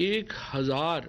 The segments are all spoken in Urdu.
1000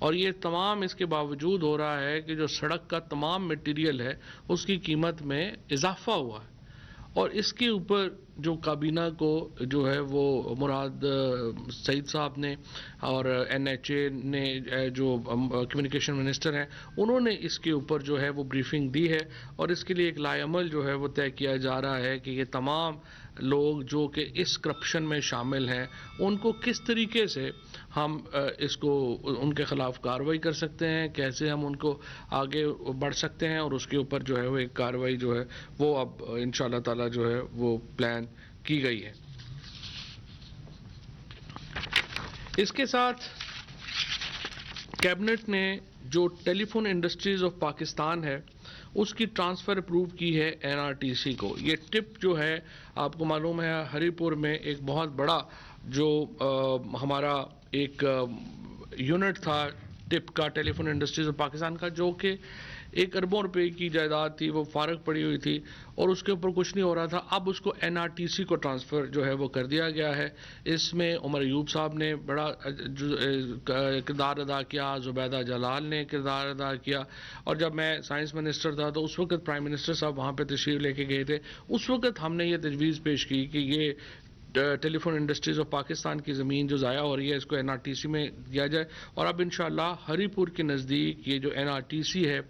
اور یہ تمام اس کے باوجود ہو رہا ہے کہ جو سڑک کا تمام مٹیریل ہے اس کی قیمت میں اضافہ ہوا ہے، اور اس کے اوپر جو کابینہ کو جو ہے وہ مراد سعید صاحب نے اور NHA نے جو کمیونیکیشن منسٹر ہیں انہوں نے اس کے اوپر جو ہے وہ بریفنگ دی ہے، اور اس کے لیے ایک لائے عمل جو ہے وہ طے کیا جا رہا ہے کہ یہ تمام لوگ جو کہ اس کرپشن میں شامل ہیں ان کو کس طریقے سے ہم اس کو ان کے خلاف کارروائی کر سکتے ہیں، کیسے ہم ان کو آگے بڑھ سکتے ہیں، اور اس کے اوپر جو ہے وہ ایک کارروائی جو ہے وہ اب انشاءاللہ تعالی جو ہے وہ پلان کی گئی ہے۔ اس کے ساتھ کیبنٹ نے جو ٹیلی فون انڈسٹریز آف پاکستان ہے اس کی ٹرانسفر اپروو کی ہے NRTC کو۔ یہ ٹپ جو ہے آپ کو معلوم ہے ہری پور میں ایک بہت بڑا جو ہمارا ایک یونٹ تھا ٹپ کا ٹیلی فون انڈسٹریز آف پاکستان کا، جو کہ 1 اربوں روپے کی جائیداد تھی، وہ فارغ پڑی ہوئی تھی اور اس کے اوپر کچھ نہیں ہو رہا تھا۔ اب اس کو NRTC کو ٹرانسفر جو ہے وہ کر دیا گیا ہے۔ اس میں عمر ایوب صاحب نے بڑا کردار ادا کیا، زبیدہ جلال نے کردار ادا کیا، اور جب میں سائنس منسٹر تھا تو اس وقت پرائم منسٹر صاحب وہاں پہ تشریف لے کے گئے تھے۔ اس وقت ہم نے یہ تجویز پیش کی کہ یہ ٹیلی فون انڈسٹریز آف پاکستان کی زمین جو ضائع ہو رہی ہے اس کو NRTC میں دیا جائے، اور اب انشاءاللہ ہری پور کے نزدیک یہ جو NRTC ہے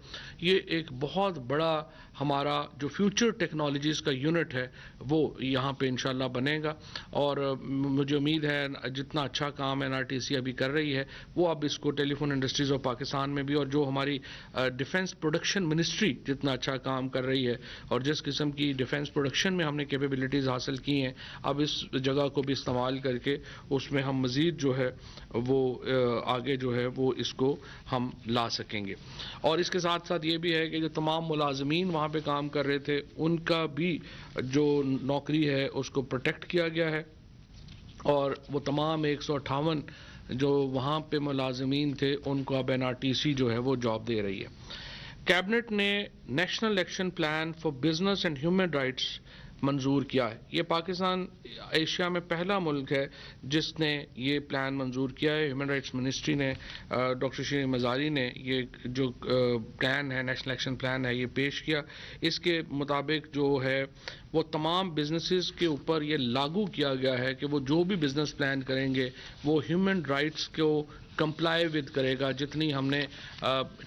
یہ ایک بہت بڑا ہمارا جو فیوچر ٹیکنالوجیز کا یونٹ ہے وہ یہاں پہ انشاءاللہ بنے گا، اور مجھے امید ہے جتنا اچھا کام NRTC ابھی کر رہی ہے وہ اب اس کو ٹیلی فون انڈسٹریز آف پاکستان میں بھی، اور جو ہماری ڈیفنس پروڈکشن منسٹری جتنا اچھا کام کر رہی ہے اور جس قسم کی ڈیفنس پروڈکشن میں ہم نے کیپیبلٹیز حاصل کی ہیں، اب اس جگہ کو بھی استعمال کر کے اس میں ہم مزید جو ہے وہ آگے جو ہے وہ اس کو ہم لا سکیں گے۔ اور اس کے ساتھ ساتھ یہ بھی ہے کہ جو تمام ملازمین وہاں پہ کام کر رہے تھے ان کا بھی جو نوکری ہے اس کو پروٹیکٹ کیا گیا ہے، اور وہ تمام 158 جو وہاں پہ ملازمین تھے ان کو اب NRTC جو ہے وہ جاب دے رہی ہے۔ کیبنٹ نے national action plan for business and human rights منظور کیا ہے۔ یہ پاکستان ایشیا میں پہلا ملک ہے جس نے یہ پلان منظور کیا ہے۔ ہیومن رائٹس منسٹری نے ڈاکٹر شیرین مزاری نے یہ جو پلان ہے نیشنل ایکشن پلان ہے یہ پیش کیا۔ اس کے مطابق جو ہے وہ تمام بزنسز کے اوپر یہ لاگو کیا گیا ہے کہ وہ جو بھی بزنس پلان کریں گے وہ ہیومن رائٹس کو کمپلائی ود کرے گا۔ جتنی ہم نے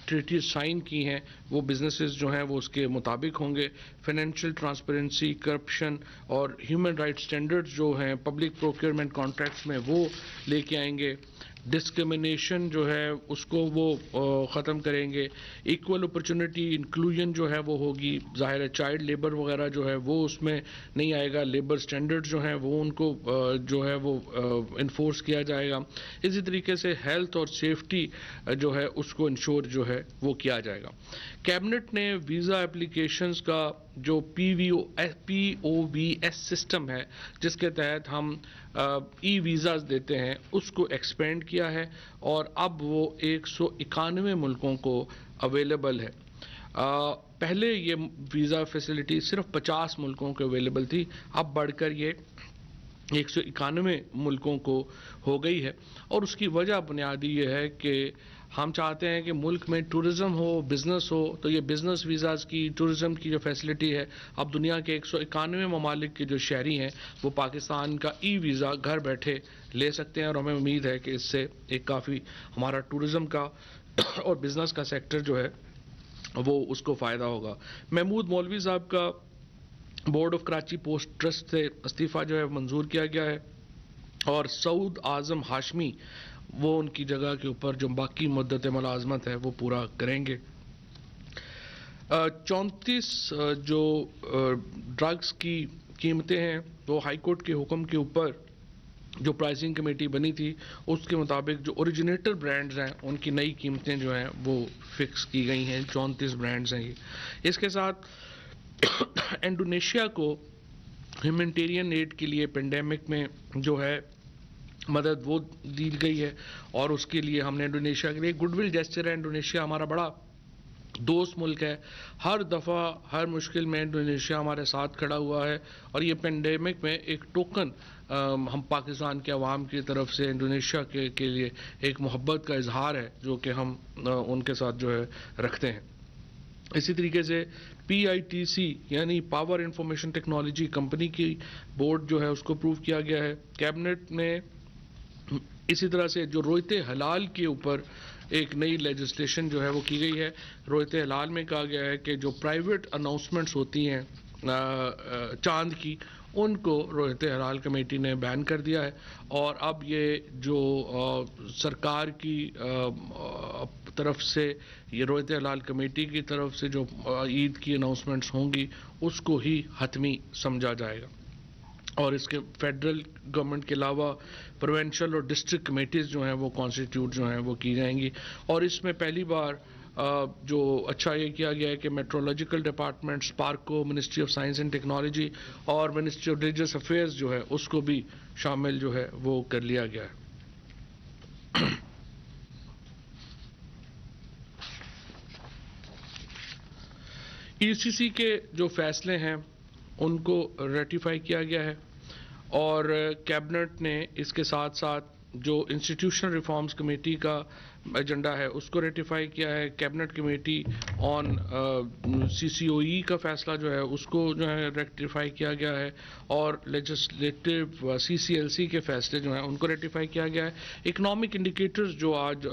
ٹریٹیز سائن کی ہیں وہ بزنسز جو ہیں وہ اس کے مطابق ہوں گے۔ فائنینشیل ٹرانسپیرنسی، کرپشن اور ہیومن رائٹ سٹینڈرڈز جو ہیں پبلک پروکیورمنٹ کانٹریکٹس میں وہ لے کے آئیں گے۔ ڈسکرمنیشن جو ہے اس کو وہ ختم کریں گے۔ ایکول اپرچونٹی انکلوژن جو ہے وہ ہوگی، ظاہر ہے چائلڈ لیبر وغیرہ جو ہے وہ اس میں نہیں آئے گا۔ لیبر سٹینڈرڈ جو ہیں وہ ان کو جو ہے وہ انفورس کیا جائے گا۔ اسی طریقے سے ہیلتھ اور سیفٹی جو ہے اس کو انشور جو ہے وہ کیا جائے گا۔ کیبنٹ نے ویزا اپلیکیشنز کا جو POVS سسٹم ہے جس کے تحت ہم ای ویزاز دیتے ہیں اس کو ایکسپینڈ کیا ہے، اور اب وہ 191 ملکوں کو اویلیبل ہے۔ پہلے یہ ویزا فیسلٹی صرف 50 ملکوں کو اویلیبل تھی، اب بڑھ کر یہ 191 ملکوں کو ہو گئی ہے، اور اس کی وجہ بنیادی یہ ہے کہ ہم چاہتے ہیں کہ ملک میں ٹورزم ہو، بزنس ہو، تو یہ بزنس ویزاز کی، ٹورزم کی جو فیسلٹی ہے اب دنیا کے 191 ممالک کے جو شہری ہیں وہ پاکستان کا ای ویزا گھر بیٹھے لے سکتے ہیں، اور ہمیں امید ہے کہ اس سے ایک کافی ہمارا ٹورزم کا اور بزنس کا سیکٹر جو ہے وہ اس کو فائدہ ہوگا۔ محمود مولوی صاحب کا board of Karachi port trust سے استعفیٰ جو ہے منظور کیا گیا ہے، اور سعود اعظم ہاشمی وہ ان کی جگہ کے اوپر جو باقی مدت ملازمت ہے وہ پورا کریں گے۔ 34 جو ڈرگز کی قیمتیں ہیں وہ ہائی کورٹ کے حکم کے اوپر جو پرائسنگ کمیٹی بنی تھی اس کے مطابق جو اوریجنیٹر برانڈز ہیں ان کی نئی قیمتیں جو ہیں وہ فکس کی گئی ہیں۔ 34 برانڈز ہیں یہ۔ اس کے ساتھ انڈونیشیا کو ہیومینٹیرین ایڈ کے لیے پینڈیمک میں جو ہے مدد وہ دی گئی ہے، اور اس کے لیے ہم نے انڈونیشیا کے لیے گڈ ول جیسچر ہے۔ انڈونیشیا ہمارا بڑا دوست ملک ہے، ہر دفعہ ہر مشکل میں انڈونیشیا ہمارے ساتھ کھڑا ہوا ہے، اور یہ پینڈیمک میں ایک ٹوکن ہم پاکستان کے عوام کی طرف سے انڈونیشیا کے لیے ایک محبت کا اظہار ہے جو کہ ہم ان کے ساتھ جو ہے رکھتے ہیں. اسی طریقے سے PITC یعنی پاور انفارمیشن ٹیکنالوجی کمپنی کی بورڈ جو ہے اس کو اپروو کیا گیا ہے. کیبنٹ نے اسی طرح سے جو رویت حلال کے اوپر ایک نئی لیجسلیشن جو ہے وہ کی گئی ہے. رویت حلال میں کہا گیا ہے کہ جو پرائیویٹ اناؤنسمنٹس ہوتی ہیں چاند کی, ان کو رویت حلال کمیٹی نے بین کر دیا ہے, اور اب یہ جو سرکار کی طرف سے یہ رویت حلال کمیٹی کی طرف سے جو عید کی اناؤنسمنٹس ہوں گی اس کو ہی حتمی سمجھا جائے گا. اور اس کے فیڈرل گورنمنٹ کے علاوہ پروونشل اور ڈسٹرکٹ کمیٹیز جو ہیں وہ کانسٹیٹیوٹ جو ہیں وہ کی جائیں گی. اور اس میں پہلی بار جو اچھا یہ کیا گیا ہے کہ meteorological department, SUPARCO, ministry of science and technology اور منسٹری آف ریلیجس افیئرز جو ہے اس کو بھی شامل جو ہے وہ کر لیا گیا ہے. ECC کے جو فیصلے ہیں ان کو ریٹیفائی کیا گیا ہے, اور کیبنٹ نے اس کے ساتھ ساتھ جو انسٹیٹیوشنل ریفارمز کمیٹی کا ایجنڈا ہے اس کو ریٹیفائی کیا ہے. کیبنٹ کمیٹی آن CCOE کا فیصلہ جو ہے اس کو جو ہے ریٹیفائی کیا گیا ہے, اور لیجسلیٹو CCLC کے فیصلے جو ہیں ان کو ریٹیفائی کیا گیا ہے. اکنامک انڈیکیٹرز جو آج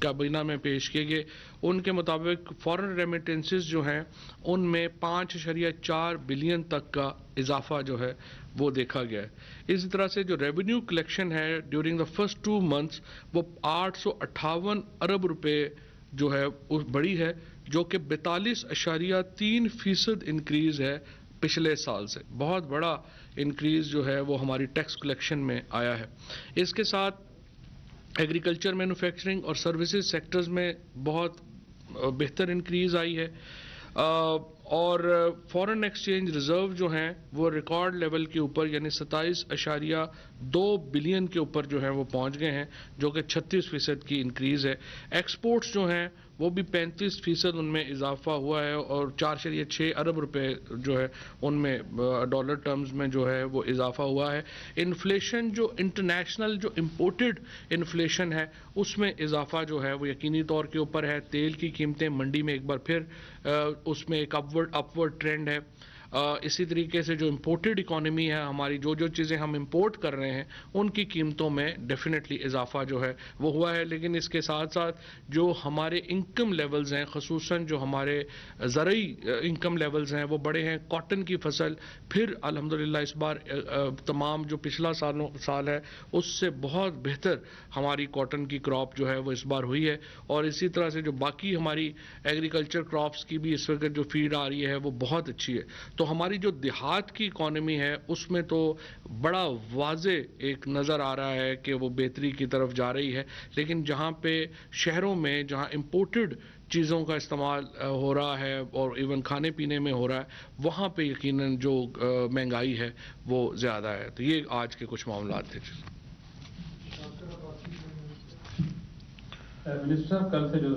کابینہ میں پیش کیے گئے ان کے مطابق فارن ریمیٹنسز جو ہیں ان میں 5.4 بلین تک کا اضافہ جو ہے وہ دیکھا گیا ہے. اسی طرح سے جو ریونیو کلیکشن ہے ڈیورنگ دا فرسٹ 2 months وہ 858 ارب روپے جو ہے بڑی ہے, جو کہ 42.3% انکریز ہے پچھلے سال سے. بہت بڑا انکریز جو ہے وہ ہماری ٹیکس کلیکشن میں آیا ہے. اس کے ساتھ ایگریکلچر, مینوفیکچرنگ اور سروسز سیکٹرز میں بہت بہتر انکریز آئی ہے, اور فارن ایکسچینج ریزرو جو ہیں وہ ریکارڈ لیول کے اوپر یعنی 27.2 بلین کے اوپر جو ہیں وہ پہنچ گئے ہیں, جو کہ 36% کی انکریز ہے. ایکسپورٹس جو ہیں وہ بھی 35% ان میں اضافہ ہوا ہے, اور 4.6 ارب روپے جو ہے ان میں ڈالر ٹرمز میں جو ہے وہ اضافہ ہوا ہے. انفلیشن جو انٹرنیشنل جو امپورٹڈ انفلیشن ہے اس میں اضافہ جو ہے وہ یقینی طور کے اوپر ہے. تیل کی قیمتیں منڈی میں ایک بار پھر اس میں ایک اپورڈ ٹرینڈ ہے. اسی طریقے سے جو امپورٹڈ اکانومی ہے ہماری, جو چیزیں ہم امپورٹ کر رہے ہیں ان کی قیمتوں میں ڈیفینیٹلی اضافہ جو ہے وہ ہوا ہے. لیکن اس کے ساتھ ساتھ جو ہمارے انکم لیولز ہیں, خصوصاً جو ہمارے زرعی انکم لیولز ہیں وہ بڑے ہیں. کاٹن کی فصل پھر الحمدللہ اس بار تمام جو پچھلا سال ہے اس سے بہت بہتر ہماری کاٹن کی کراپ جو ہے وہ اس بار ہوئی ہے. اور اسی طرح سے جو باقی ہماری ایگریکلچر کراپس کی بھی اس وقت جو فیڈ آ رہی ہے وہ بہت اچھی ہے. تو ہماری جو دیہات کی اکانومی ہے اس میں تو بڑا واضح ایک نظر آ رہا ہے کہ وہ بہتری کی طرف جا رہی ہے. لیکن جہاں پہ شہروں میں جہاں امپورٹڈ چیزوں کا استعمال ہو رہا ہے اور ایون کھانے پینے میں ہو رہا ہے وہاں پہ یقیناً جو مہنگائی ہے وہ زیادہ ہے. تو یہ آج کے کچھ معاملات تھے. منسٹر صاحب, کل سے جو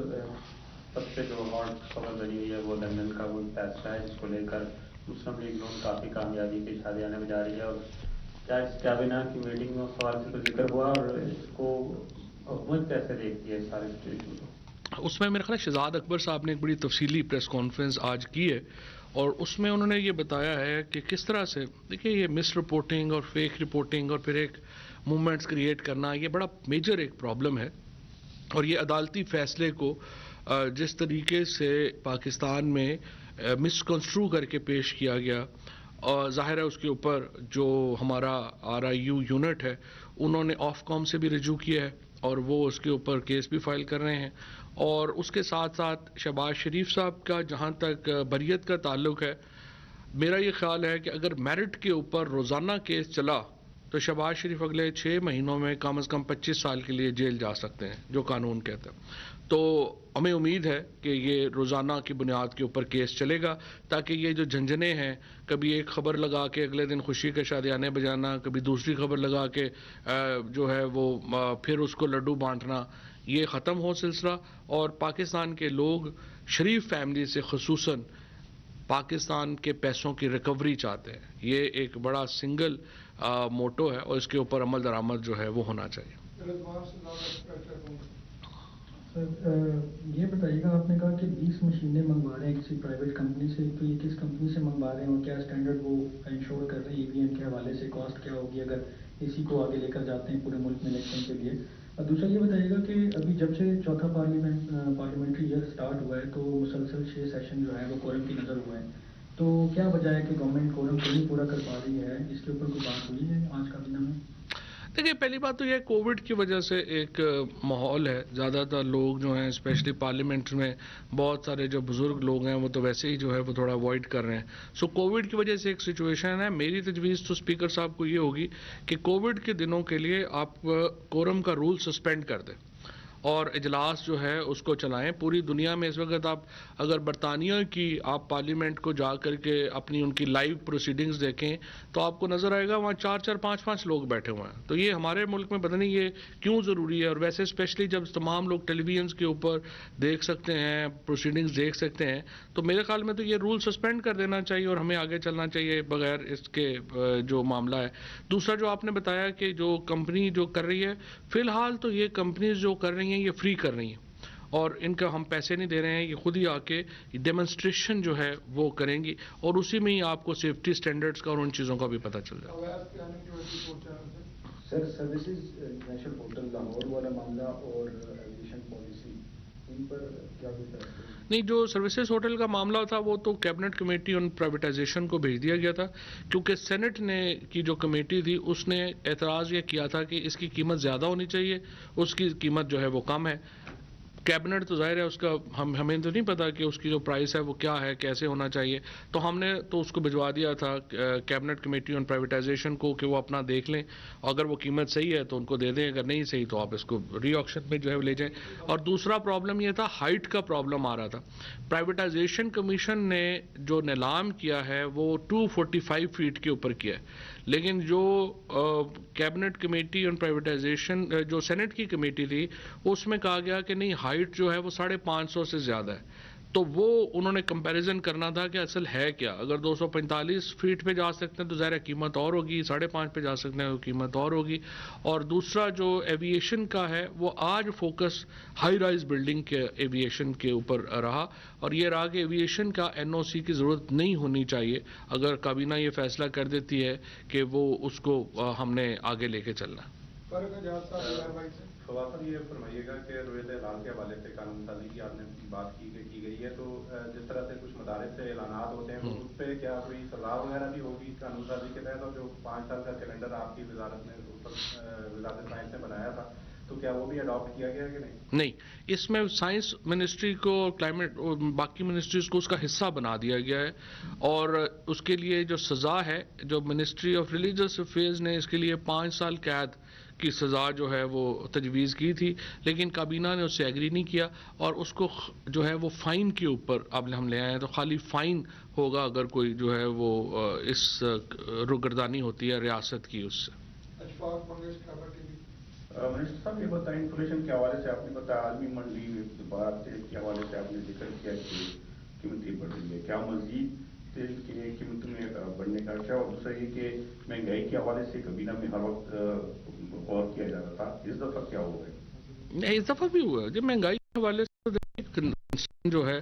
سب سے جو ہاٹ خبر بنی ہوئی ہے وہ لندن کا وہ فیصلہ ہے, اس کو لے کر مسلم لیگ نون کافی کامیابی کے اشارے آنے میں جا رہی ہے. اور کیا اس کابینہ کی میٹنگ میں اس سوال سے کوئی ذکر ہوا, اور اس کو حکومت کیسے دیکھتی ہے سارے سچویشن کو؟ اس میں میرا خیال ہے شہزاد اکبر صاحب نے ایک بڑی تفصیلی پریس کانفرنس آج کی ہے, اور اس میں انہوں نے یہ بتایا ہے کہ کس طرح سے دیکھیے یہ مس رپورٹنگ اور فیک رپورٹنگ اور پھر ایک موومنٹس کریٹ کرنا یہ بڑا میجر ایک پرابلم ہے. اور یہ عدالتی فیصلے کو جس طریقے سے پاکستان میں مسکنسٹرو کر کے پیش کیا گیا, اور ظاہر ہے اس کے اوپر جو ہمارا RIU یونٹ ہے انہوں نے آف کام سے بھی رجوع کیا ہے اور وہ اس کے اوپر کیس بھی فائل کر رہے ہیں. اور اس کے ساتھ ساتھ شہباز شریف صاحب کا جہاں تک بریت کا تعلق ہے, میرا یہ خیال ہے کہ اگر میرٹ کے اوپر روزانہ کیس چلا تو شہباز شریف اگلے 6 مہینوں میں کم از کم 25 سال کے لیے جیل جا سکتے ہیں جو قانون کہتا ہے. تو ہمیں امید ہے کہ یہ روزانہ کی بنیاد کے اوپر کیس چلے گا, تاکہ یہ جو جھنجھنے ہیں کبھی ایک خبر لگا کے اگلے دن خوشی کے شادیانے بجانا, کبھی دوسری خبر لگا کے جو ہے وہ پھر اس کو لڈو بانٹنا, یہ ختم ہو سلسلہ. اور پاکستان کے لوگ شریف فیملی سے خصوصاً پاکستان کے پیسوں کی ریکوری چاہتے ہیں. یہ ایک بڑا سنگل موٹو ہے اور اس کے اوپر عمل درآمد جو ہے وہ ہونا چاہیے. سر یہ بتائیے گا، آپ نے کہا کہ 20 مشینیں منگوا رہے ہیں کسی پرائیویٹ کمپنی سے، تو یہ کس کمپنی سے منگوا رہے ہیں اور کیا اسٹینڈرڈ وہ انشور کر رہے ہیں EVM کے حوالے سے؟ کاسٹ کیا ہوگی اگر اسی کو آگے لے کر جاتے ہیں پورے ملک میں الیکشن کے لیے؟ اور دوسرا یہ بتائیے گا کہ ابھی جب سے چوتھا پارلیمنٹری ایئر سٹارٹ ہوا ہے تو مسلسل 6 سیشن جو ہے وہ کورم کی نظر ہوئے ہیں، تو کیا وجہ ہے کہ گورنمنٹ کورم کو نہیں پورا کر پا رہی ہے؟ اس کے اوپر کوئی بات ہوئی ہے آج کابینہ میں؟ دیکھیے، پہلی بات تو یہ کووڈ کی وجہ سے ایک ماحول ہے، زیادہ تر لوگ جو ہیں اسپیشلی پارلیمنٹ میں بہت سارے جو بزرگ لوگ ہیں وہ تو ویسے ہی جو ہے وہ تھوڑا اوائڈ کر رہے ہیں. سو کووڈ کی وجہ سے ایک سچویشن ہے. میری تجویز تو اسپیکر صاحب کو یہ ہوگی کہ کووڈ کے دنوں کے لیے آپ کورم کا رول سسپینڈ کر دیں اور اجلاس جو ہے اس کو چلائیں. پوری دنیا میں اس وقت آپ اگر برطانیہ کی آپ پارلیمنٹ کو جا کر کے اپنی ان کی لائیو پروسیڈنگز دیکھیں تو آپ کو نظر آئے گا وہاں 4-4 5-5 لوگ بیٹھے ہوئے ہیں. تو یہ ہمارے ملک میں پتہ نہیں یہ کیوں ضروری ہے. اور ویسے اسپیشلی جب تمام لوگ ٹیلی ویژنس کے اوپر دیکھ سکتے ہیں، پروسیڈنگز دیکھ سکتے ہیں، تو میرے خیال میں تو یہ رول سسپینڈ کر دینا چاہیے اور ہمیں آگے چلنا چاہیے بغیر اس کے جو معاملہ ہے. دوسرا جو آپ نے بتایا کہ جو کمپنی جو کر رہی ہے، فی الحال تو یہ کمپنیز جو کر رہی ہیں یہ فری کر رہی ہیں اور ان کا ہم پیسے نہیں دے رہے ہیں. یہ خود ہی آ کے ڈیمونسٹریشن جو ہے وہ کریں گی اور اسی میں ہی آپ کو سیفٹی سٹینڈرڈز کا اور ان چیزوں کا بھی پتہ چل جائے گا. سر سروسز نیشنل پورٹل لاہور والا معاملہ اور ایویشن پالیسی، ان پر کیا کچھ ہے؟ نہیں، جو سروسز ہوٹل کا معاملہ تھا وہ تو کیبنٹ کمیٹی آن پرائیویٹائزیشن کو بھیج دیا گیا تھا، کیونکہ سینٹ نے کی جو کمیٹی تھی اس نے اعتراض یہ کیا تھا کہ اس کی قیمت زیادہ ہونی چاہیے، اس کی قیمت جو ہے وہ کم ہے. کیبنٹ تو ظاہر ہے اس کا ہمیں تو نہیں پتا کہ اس کی جو پرائس ہے وہ کیا ہے، کیسے ہونا چاہیے، تو ہم نے تو اس کو بھجوا دیا تھا کیبنٹ کمیٹی آن پرائیویٹائزیشن کو کہ وہ اپنا دیکھ لیں. اگر وہ قیمت صحیح ہے تو ان کو دے دیں، اگر نہیں صحیح تو آپ اس کو ری آکشن میں جو ہے لے جائیں. اور دوسرا پرابلم یہ تھا، ہائٹ کا پرابلم آ رہا تھا. پرائیویٹائزیشن کمیشن نے جو نیلام کیا ہے وہ 245 فیٹ کے اوپر کیا ہے، لیکن جو کیبنٹ کمیٹی آن پرائیویٹائزیشن جو سینٹ کی کمیٹی تھی اس میں کہا گیا کہ نہیں، ہائٹ جو ہے وہ 550 سے زیادہ ہے. تو وہ انہوں نے کمپیریزن کرنا تھا کہ اصل ہے کیا. اگر 245 فیٹ پہ جا سکتے ہیں تو ظاہر قیمت اور ہوگی، 5.5 پہ جا سکتے ہیں تو قیمت اور ہوگی. اور دوسرا جو ایویشن کا ہے وہ آج فوکس ہائی رائز بلڈنگ کے ایویشن کے اوپر رہا، اور یہ رہا کہ ایویشن کا NOC کی ضرورت نہیں ہونی چاہیے اگر کابینہ یہ فیصلہ کر دیتی ہے کہ وہ اس کو ہم نے آگے لے کے چلنا ہے. فواصل یہ فرمائیے گا کہ رویت اعلان کے حوالے سے قانون سازی کی آپ نے بات کی گئی ہے، تو جس طرح سے کچھ مدارس سے اعلانات ہوتے ہیں اس پہ کیا کوئی سزا وغیرہ بھی ہوگی قانون سازی کے تحت؟ اور جو 5 سال کا کیلنڈر آپ کی وزارت نے وزارت سائنس نے بنایا تھا تو کیا وہ بھی اڈاپٹ کیا گیا کہ نہیں؟ نہیں، اس میں سائنس منسٹری کو، کلائمیٹ اور باقی منسٹریز کو اس کا حصہ بنا دیا گیا ہے، اور اس کے لیے جو سزا ہے، جو منسٹری آف ریلیجس افیئرز نے اس کے لیے 5 سال قید کی سزا جو ہے وہ تجویز کی تھی، لیکن کابینہ نے اس سے ایگری نہیں کیا اور اس کو جو ہے وہ فائن کے اوپر اب ہم لے آئے ہیں. تو خالی فائن ہوگا اگر کوئی جو ہے وہ اس روگردانی ہوتی ہے ریاست کی اس سے. منسٹر صاحب یہ بتائیں، انفلیشن کے حوالے سے آپ نے بتایا، عالمی منڈی بات کے حوالے سے آپ نے ذکر کیا کہ قیمتیں بڑھ رہی ہے، کیا مزید تیل کی قیمت میں بڑھنے کا خدشہ؟ اور دوسرا یہ کہ مہنگائی کے حوالے سے کابینہ میں ہر وقت غور کیا جا رہا تھا، اس دفعہ کیا ہوا ہے؟ اس دفعہ بھی ہوا ہے. جب مہنگائی کے حوالے سے جو ہے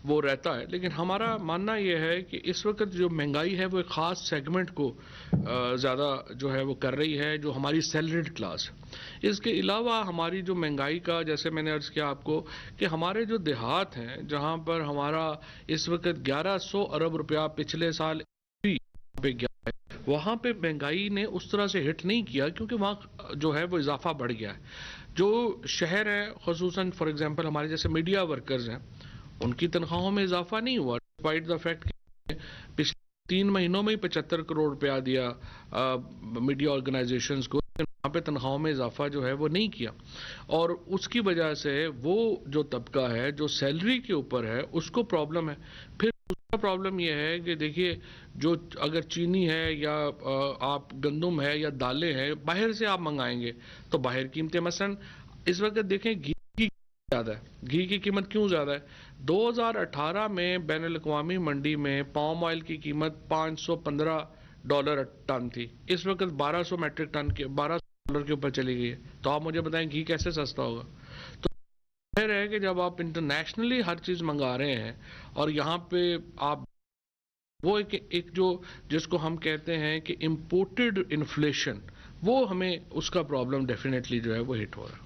وہ رہتا ہے، لیکن ہمارا ماننا یہ ہے کہ اس وقت جو مہنگائی ہے وہ ایک خاص سیگمنٹ کو زیادہ جو ہے وہ کر رہی ہے، جو ہماری سیلریڈ کلاس. اس کے علاوہ ہماری جو مہنگائی کا، جیسے میں نے عرض کیا آپ کو کہ ہمارے جو دیہات ہیں جہاں پر ہمارا اس وقت 1100 ارب روپیہ پچھلے سال پہ گیا ہے، وہاں پہ مہنگائی نے اس طرح سے ہٹ نہیں کیا کیونکہ وہاں جو ہے وہ اضافہ بڑھ گیا ہے. جو شہر ہیں خصوصاً فار ایگزامپل ہمارے جیسے میڈیا ورکرز ہیں، ان کی تنخواہوں میں اضافہ نہیں ہوا ڈسپائٹ دا فیکٹ کہ پچھلے 3 مہینوں میں ہی 75 کروڑ روپیہ دیا میڈیا آرگنائزیشنز کو، وہاں پہ تنخواہوں میں اضافہ جو ہے وہ نہیں کیا. اور اس کی وجہ سے وہ جو طبقہ ہے جو سیلری کے اوپر ہے اس کو پرابلم ہے. پھر دوسرا پرابلم یہ ہے کہ دیکھیے، جو اگر چینی ہے یا آپ گندم ہے یا دالیں ہیں باہر سے آپ منگائیں گے تو باہر قیمتیں، مثلا اس وقت دیکھیں گھی کی زیادہ ہے، گھی کی قیمت کیوں زیادہ ہے؟ 2018 میں بین الاقوامی منڈی میں پام آئل کی قیمت $515 ٹن تھی، اس وقت 1200 میٹرک ٹن کے $1200 کے اوپر چلی گئی ہے، تو آپ مجھے بتائیں گھی کیسے سستا ہوگا؟ تو ظاہر ہے کہ جب آپ انٹرنیشنلی ہر چیز منگا رہے ہیں اور یہاں پہ آپ وہ ایک جو جس کو ہم کہتے ہیں کہ امپورٹڈ انفلیشن، وہ ہمیں اس کا پرابلم ڈیفینیٹلی جو ہے وہ ہٹ ہو رہا ہے۔